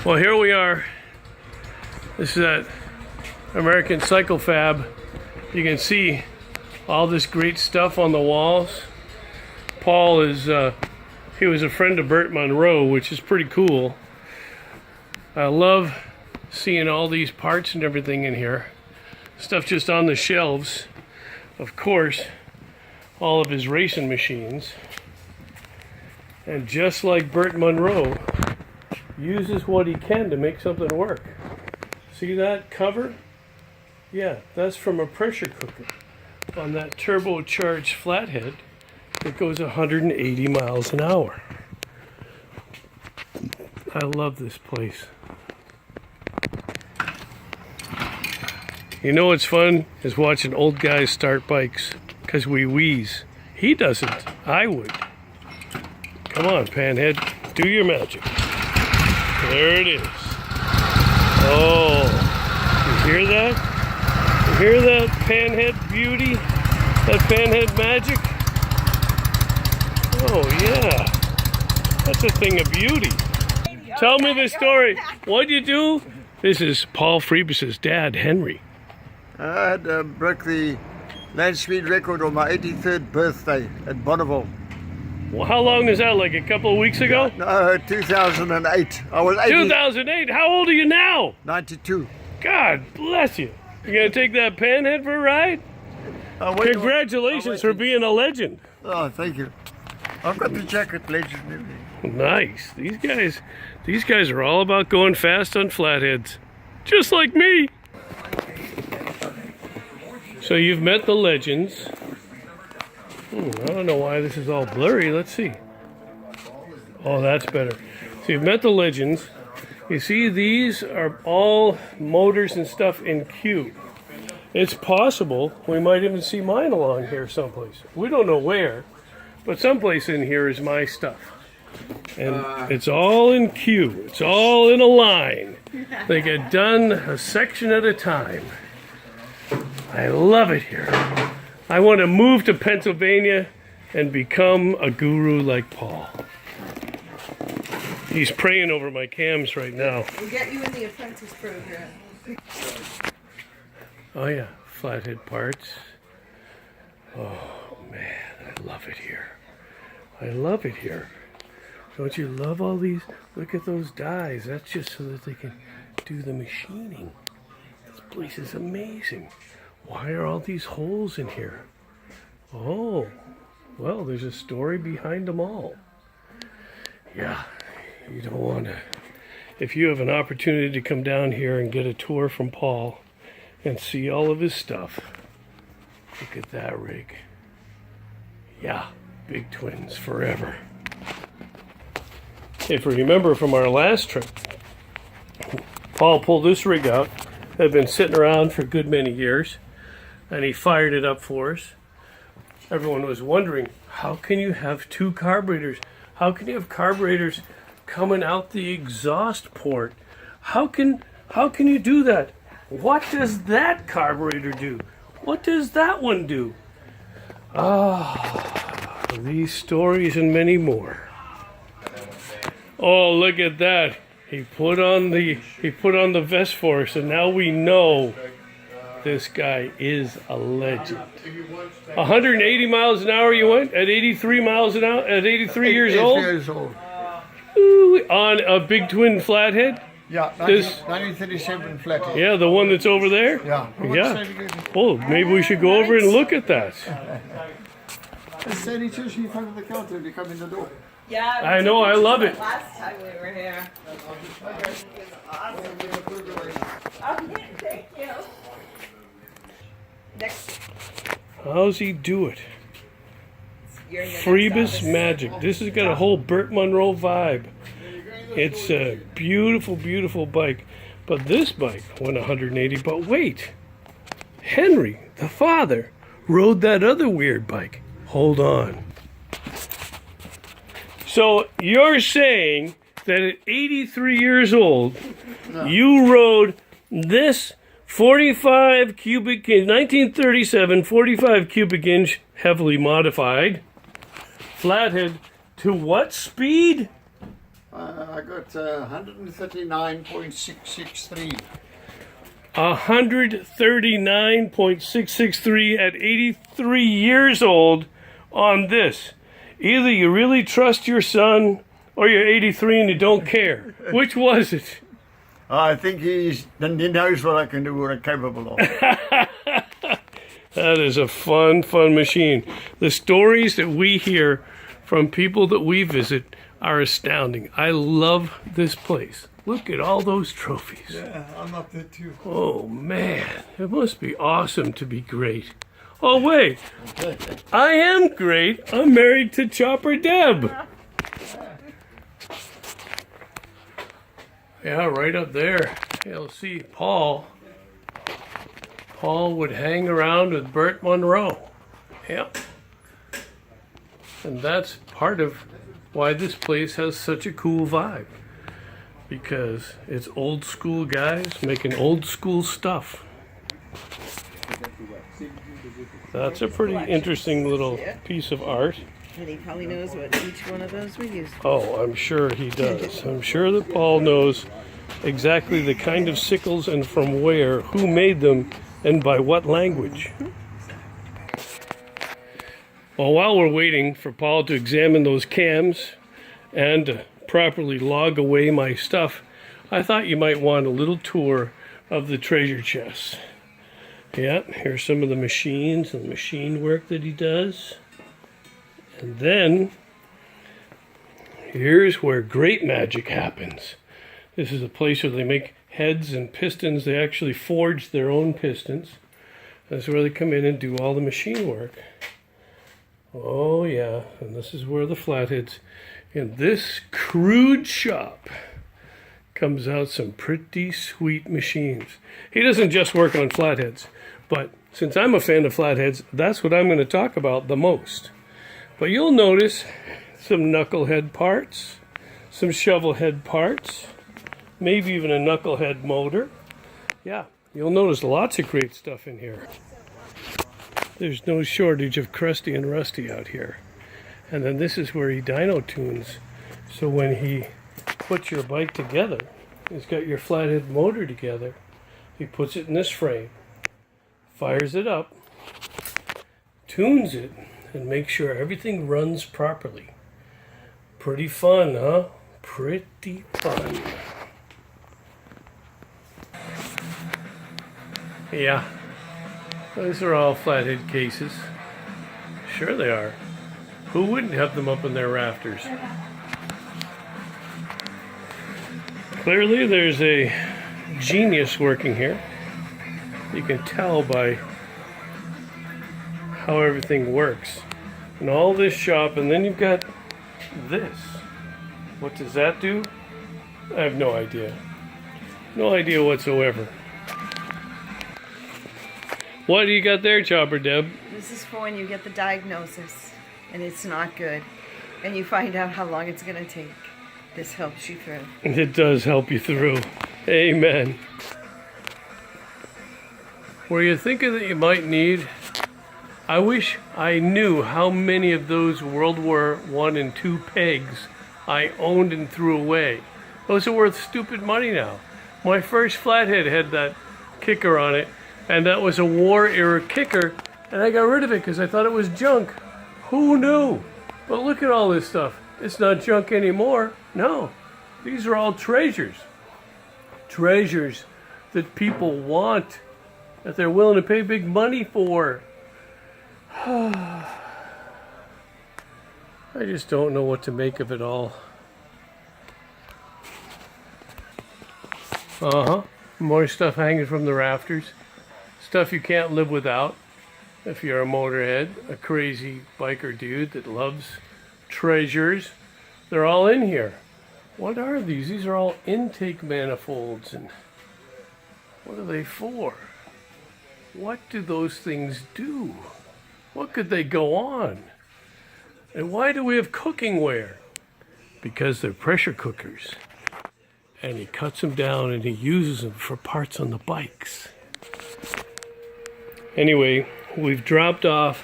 Well, here we are. This is at American Cycle Fab. You can see all this great stuff on the walls. Paul is, he was a friend of Burt Munro, which is pretty cool. I love seeing all these parts and everything in here. Stuff just on the shelves. Of course, all of his racing machines. And just like Burt Munro, uses what he can to make something work. See that cover? Yeah, that's from a pressure cooker on that turbocharged flathead that goes 180 miles an hour. I love this place. You know what's fun is watching old guys start bikes because we wheeze. He doesn't. I would. Come on, Panhead, do your magic. There it is. Oh, you hear that? You hear that Panhead beauty? That Panhead magic? Oh yeah, that's a thing of beauty. Tell me the story. What'd you do? This is Paul Freebus's dad, Henry. I had broke the land speed record on my 83rd birthday at Bonneville. Well, how long is that? Like a couple of weeks ago? No, 2008. I was 2008? How old are you now? 92. God bless you. You gonna take that Panhead for a ride? Congratulations for being a legend. Oh, thank you. I've got the jacket, legend and everything. Nice. These guys are all about going fast on flatheads. Just like me. So you've met the legends. I don't know why this is all blurry. Let's see. Oh, that's better. So you've met the legends. You see, these are all motors and stuff in queue. It's possible we might even see mine along here someplace. We don't know where, but someplace in here is my stuff. And it's all in queue. It's all in a line. They get done a section at a time. I love it here. I want to move to Pennsylvania and become a guru like Paul. He's praying over my cams right now. We'll get you in the apprentice program. Oh yeah, flathead parts. Oh man, I love it here. I love it here. Don't you love all these? Look at those dies. That's just so that they can do the machining. This place is amazing. Why are all these holes in here? Oh, well, there's a story behind them all. Yeah, you don't want to. If you have an opportunity to come down here and get a tour from Paul and see all of his stuff, look at that rig. Yeah, big twins forever. If you remember from our last trip, Paul pulled this rig out. It had been sitting around for a good many years. And he fired it up for us. Everyone was wondering, how can you have two carburetors? How can you have carburetors coming out the exhaust port? How can you do that? What does that carburetor do? What does that one do? Ah, these stories and many more. Oh, look at that. He put on the vest for us, and now we know this guy is a legend. 180 miles an hour you went at 83 miles an hour at 83 years old? 8 years old. Ooh, on a big twin flathead? Yeah, 1937 flathead. Yeah, the one that's over there? Yeah. Yeah. Oh, maybe we should go over and look at that. It's 32 in front of the counter when you come in the door. Yeah, I know, I love it. last time we were here. Awesome. Thank you. Next. How's he do it? You're in the next Freebus office. magic. This has got a whole Burt Munro vibe. It's a beautiful, beautiful bike. But this bike went 180. But wait, Henry, the father, rode that other weird bike. Hold on. So you're saying that at 83 years old, you rode this 45 cubic inch, 1937 45 cubic inch, heavily modified flathead to what speed? I got 139.663. 139.663 at 83 years old on this. Either you really trust your son or you're 83 and you don't care. Which was it? I think he knows what I can do, what I'm capable of. That is a fun machine. The stories that we hear from people that we visit are astounding. I love this place. Look at all those trophies. Yeah, I'm up there too. Oh man, it must be awesome to be great. Oh wait, Okay. I am great. I'm married to Chopper Deb. Yeah, right up there. You'll see Paul. Paul would hang around with Burt Monroe. Yep. And that's part of why this place has such a cool vibe. Because it's old school guys making old school stuff. That's a pretty interesting little piece of art. And he probably knows what each one of those were used for. Oh, I'm sure he does. I'm sure that Paul knows exactly the kind of sickles and from where, who made them, and by what language. Well, while we're waiting for Paul to examine those cams and to properly log away my stuff, I thought you might want a little tour of the treasure chest. Yeah, here's some of the machines and machine work that he does. And then, here's where great magic happens. This is a place where they make heads and pistons. They actually forge their own pistons. That's where they come in and do all the machine work. Oh yeah, and this is where the flatheads. In this crude shop comes out some pretty sweet machines. He doesn't just work on flatheads, but since I'm a fan of flatheads, that's what I'm going to talk about the most. But you'll notice some knucklehead parts, some shovelhead parts, maybe even a knucklehead motor. Yeah, you'll notice lots of great stuff in here. There's no shortage of crusty and rusty out here. And then this is where he dyno tunes. So when he puts your bike together, he's got your flathead motor together, he puts it in this frame, fires it up, tunes it, and makes sure everything runs properly. Pretty fun, huh? Pretty fun. Yeah, those are all flathead cases. Sure they are. Who wouldn't have them up in their rafters? Clearly there's a genius working here. You can tell by how everything works. And all this shop, and then you've got this. What does that do? I have no idea. No idea whatsoever. What do you got there, Chopper Deb? This is for when you get the diagnosis and it's not good and you find out how long it's going to take. This helps you through. It does help you through. Amen. Were you thinking that you might need? I wish I knew how many of those World War I and II pegs I owned and threw away. Those are worth stupid money now. My first flathead had that kicker on it, and that was a war-era kicker, and I got rid of it because I thought it was junk. Who knew? But look at all this stuff. It's not junk anymore. No, these are all treasures. Treasures that people want, that they're willing to pay big money for. I just don't know what to make of it all. More stuff hanging from the rafters. Stuff you can't live without if you're a motorhead, a crazy biker dude that loves treasures. They're all in here. What are these? These are all intake manifolds. And what are they for? What do those things do? What could they go on? And why do we have cookingware? Because they're pressure cookers. And he cuts them down and he uses them for parts on the bikes. Anyway, we've dropped off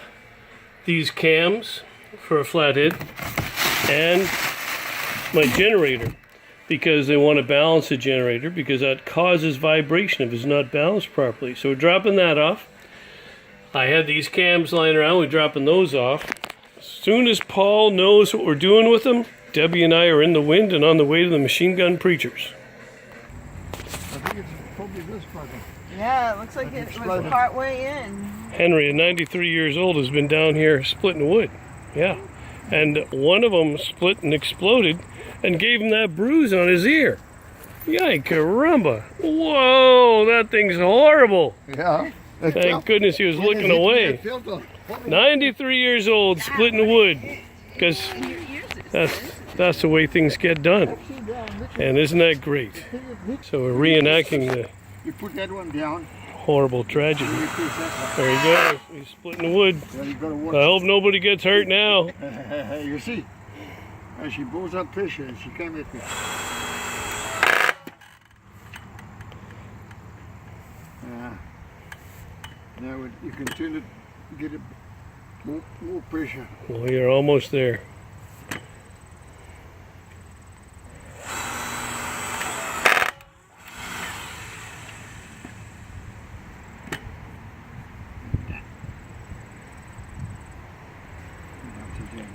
these cams for a flathead and my generator. because they want to balance the generator because that causes vibration if it's not balanced properly. So we're dropping that off. I had these cams lying around. We're dropping those off. As soon as Paul knows what we're doing with them, Debbie and I are in the wind and on the way to the Machine Gun Preachers. I think it's probably this bugger. Yeah, it looks like it was part way in. Henry, at 93 years old, has been down here splitting wood. Yeah. And one of them split and exploded and gave him that bruise on his ear. Yay, caramba. Whoa, that thing's horrible. Yeah. Thank goodness he was looking away. 93 years old, splitting wood. Because that's the way things get done. And isn't that great? So we're reenacting the You put that one down. horrible tragedy. You push that There he goes. He's splitting the wood. one. Then you gotta watch. I hope nobody gets hurt now. You see, as she blows up pressure, and she came at me. Now you can turn it, get it more pressure. Well, you're almost there.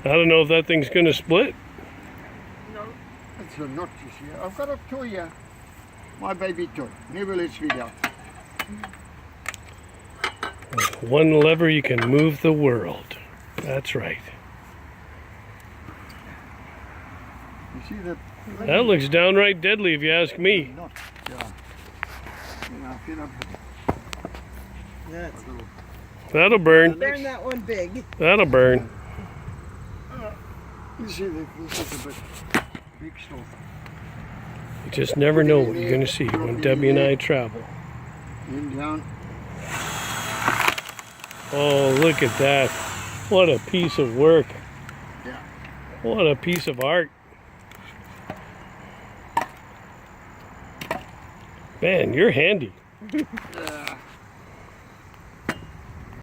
I don't know if that thing's going to split. It's a notch, you see. I've got a toy here. My baby toy. Never lets me down. With one lever, you can move the world. That's right. You see that? That looks downright deadly, if you ask me. Notch. Yeah. Get up. That's That'll burn. burn that one big. That'll burn. You see, this is a bit big stuff. You just never know what you're going to see when Debbie and I travel. In down. Oh, look at that. What a piece of work. Yeah. What a piece of art. Man, you're handy. Yeah.